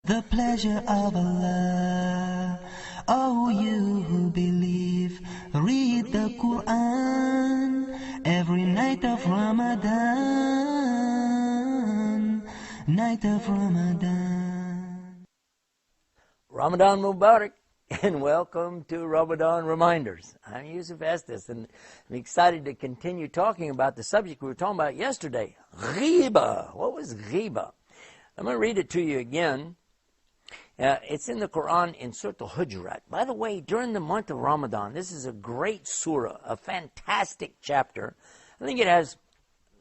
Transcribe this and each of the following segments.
The pleasure of Allah. Oh, you who believe, read the Quran every night of Ramadan. Night of Ramadan. Ramadan Mubarak, and welcome to Ramadan Reminders. I'm Yusuf Estes, and I'm excited to continue talking about the subject we were talking about yesterday, ghiba. What was ghiba? I'm going to read it to you again. It's in the Quran in Surah Al-Hujurat. By the way, during the month of Ramadan, this is a great surah, a fantastic chapter. I think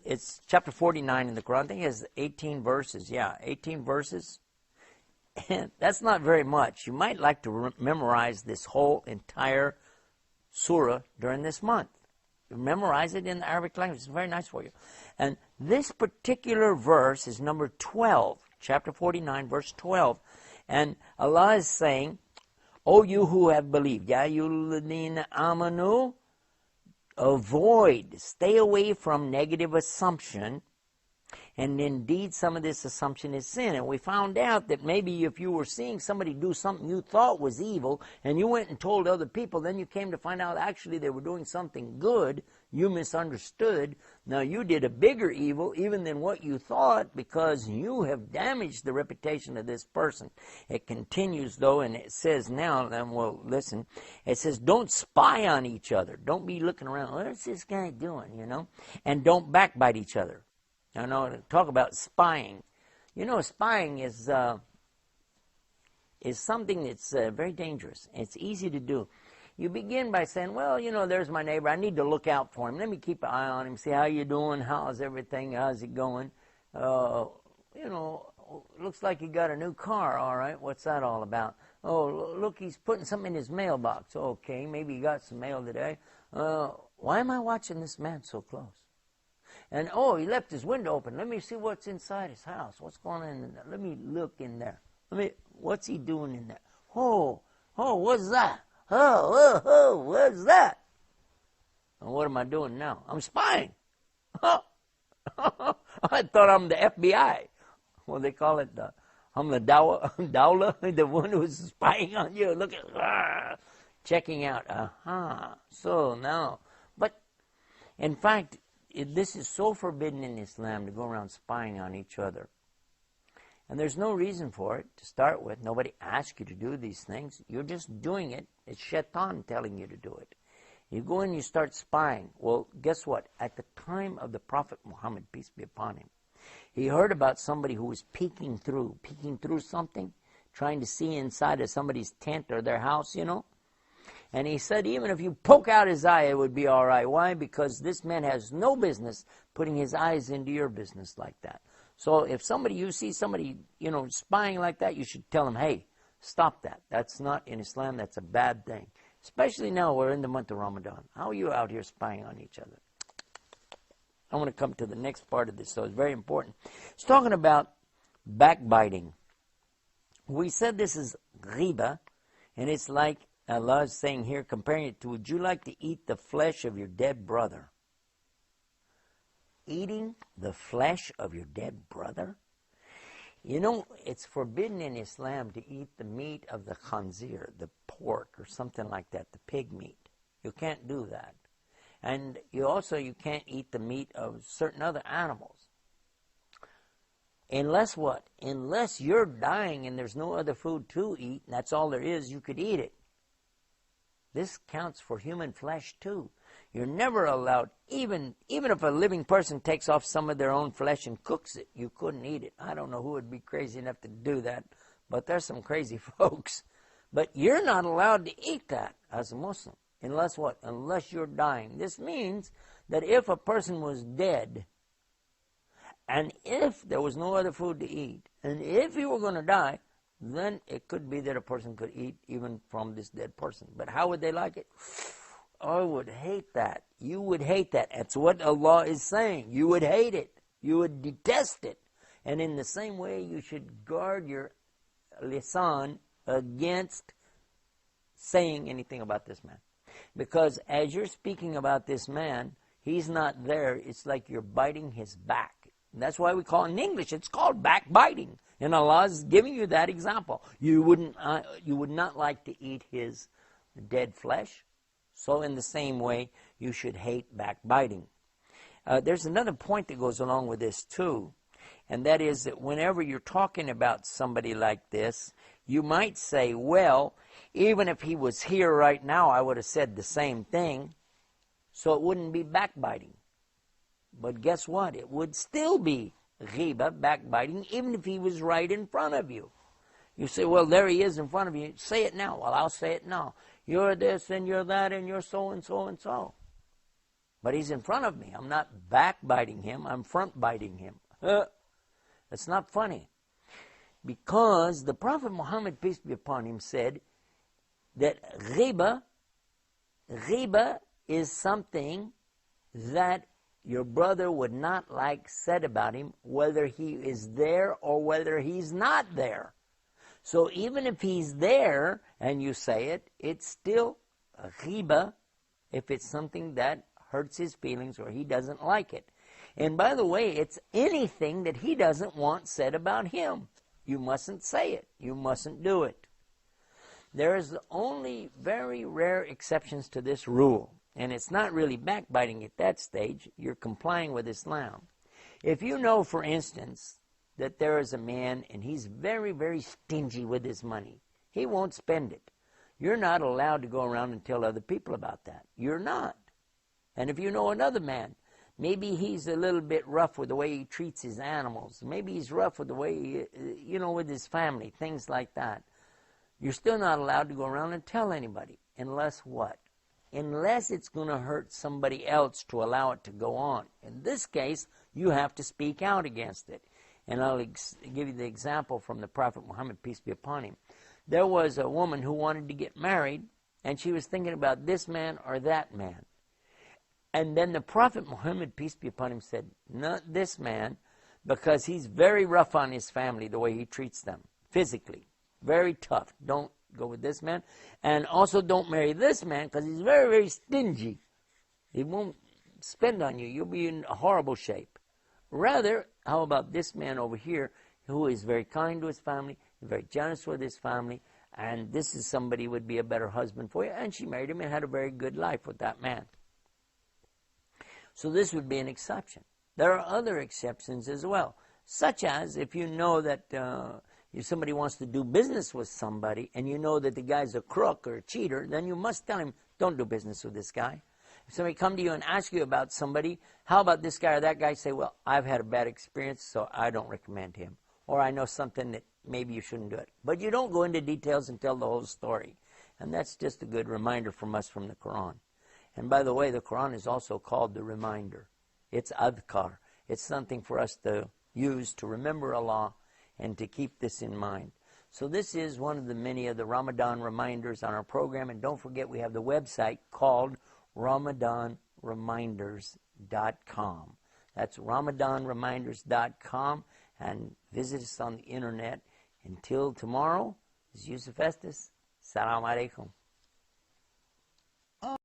it's chapter 49 in the Quran. I think it has 18 verses. Yeah, 18 verses. And that's not very much. You might like to memorize this whole entire surah during this month. Memorize it in the Arabic language. It's very nice for you. And this particular verse is number 12, chapter 49, verse 12. And Allah is saying, O you who have believed, Ya ayyuhalladhina amanu, stay away from negative assumption. And indeed, some of this assumption is sin. And we found out that maybe if you were seeing somebody do something you thought was evil, and you went and told other people, then you came to find out actually they were doing something good, you misunderstood. Now you did a bigger evil even than what you thought, because you have damaged the reputation of this person. It continues though, and it says now, and well, listen, it says don't spy on each other. Don't be looking around, what's this guy doing, And don't backbite each other. I know, talk about spying. Spying is something that's very dangerous. It's easy to do. You begin by saying, well, there's my neighbor. I need to look out for him. Let me keep an eye on him, see how you doing, how's everything, how's it going. Looks like he got a new car, all right. What's that all about? Oh, look, he's putting something in his mailbox. Okay, maybe he got some mail today. Why am I watching this man so close? And, he left his window open. Let me see what's inside his house. What's going on in there? Let me look in there. What's he doing in there? Oh, what's that? Oh, what's that? And what am I doing now? I'm spying. I thought I'm the FBI. Well, they call it I'm the Dawla, the one who's spying on you. Look at, checking out. So now, but in fact, this is so forbidden in Islam to go around spying on each other. And there's no reason for it to start with. Nobody asked you to do these things. You're just doing it. It's shaitan telling you to do it. You go and you start spying. Well, guess what? At the time of the Prophet Muhammad, peace be upon him, he heard about somebody who was peeking through something, trying to see inside of somebody's tent or their house, And he said, even if you poke out his eye, it would be all right. Why? Because this man has no business putting his eyes into your business like that. So if you see somebody, spying like that, you should tell him, hey, stop that. That's not in Islam. That's a bad thing. Especially now we're in the month of Ramadan. How are you out here spying on each other? I want to come to the next part of this, so it's very important. It's talking about backbiting. We said this is ghiba, and it's like Allah is saying here, comparing it to, would you like to eat the flesh of your dead brother? Eating the flesh of your dead brother? It's forbidden in Islam to eat the meat of the khanzir, the pork or something like that, the pig meat. You can't do that. And you can't eat the meat of certain other animals. Unless what? Unless you're dying and there's no other food to eat, and that's all there is, you could eat it. This counts for human flesh too. You're never allowed, even if a living person takes off some of their own flesh and cooks it, you couldn't eat it. I don't know who would be crazy enough to do that, but there's some crazy folks. But you're not allowed to eat that as a Muslim. Unless what? Unless you're dying. This means that if a person was dead, and if there was no other food to eat, and if you were going to die, then it could be that a person could eat even from this dead person. But how would they like it? I would hate that. You would hate that. That's what Allah is saying. You would hate it. You would detest it. And in the same way, you should guard your lisan against saying anything about this man. Because as you're speaking about this man, he's not there. It's like you're biting his back. That's why we call it in English, it's called backbiting. And Allah is giving you that example. You would not like to eat his dead flesh. So in the same way, you should hate backbiting. There's another point that goes along with this too, and that is that whenever you're talking about somebody like this, you might say, well, even if he was here right now, I would have said the same thing, so it wouldn't be backbiting. But guess what? It would still be ghiba, backbiting, even if he was right in front of you. You say, well, there he is in front of you. Say it now. Well, I'll say it now. You're this and you're that and you're so and so and so. But he's in front of me. I'm not backbiting him. I'm front biting him. It's not funny. Because the Prophet Muhammad, peace be upon him, said that ghiba is something that your brother would not like said about him, whether he is there or whether he's not there. So even if he's there and you say it, it's still a ghiba if it's something that hurts his feelings or he doesn't like it. And by the way, it's anything that he doesn't want said about him. You mustn't say it. You mustn't do it. There is only very rare exceptions to this rule. And it's not really backbiting at that stage. You're complying with Islam. If you know, for instance, that there is a man and he's very, very stingy with his money. He won't spend it. You're not allowed to go around and tell other people about that. You're not. And if you know another man, maybe he's a little bit rough with the way he treats his animals. Maybe he's rough with the way, with his family, things like that. You're still not allowed to go around and tell anybody. Unless what? Unless it's going to hurt somebody else to allow it to go on. In this case, you have to speak out against it. And I'll give you the example from the Prophet Muhammad, peace be upon him. There was a woman who wanted to get married, and she was thinking about this man or that man. And then the Prophet Muhammad, peace be upon him, said, not this man, because he's very rough on his family, the way he treats them, physically. Very tough. Don't go with this man. And also don't marry this man, because he's very, very stingy. He won't spend on you. You'll be in a horrible shape. Rather, how about this man over here, who is very kind to his family, very generous with his family, and this is somebody who would be a better husband for you. And she married him and had a very good life with that man. So this would be an exception. There are other exceptions as well, such as if you know that if somebody wants to do business with somebody and you know that the guy's a crook or a cheater, then you must tell him, don't do business with this guy. If somebody come to you and ask you about somebody, how about this guy or that guy, say, well, I've had a bad experience, so I don't recommend him. Or I know something that maybe you shouldn't do it. But you don't go into details and tell the whole story. And that's just a good reminder from us from the Quran. And by the way, the Quran is also called the reminder. It's adhkar. It's something for us to use to remember Allah and to keep this in mind. So this is one of the many of the Ramadan reminders on our program. And don't forget, we have the website called RamadanReminders.com. That's RamadanReminders.com. And visit us on the internet. Until tomorrow, this is Yusuf Estes. Assalamu alaikum.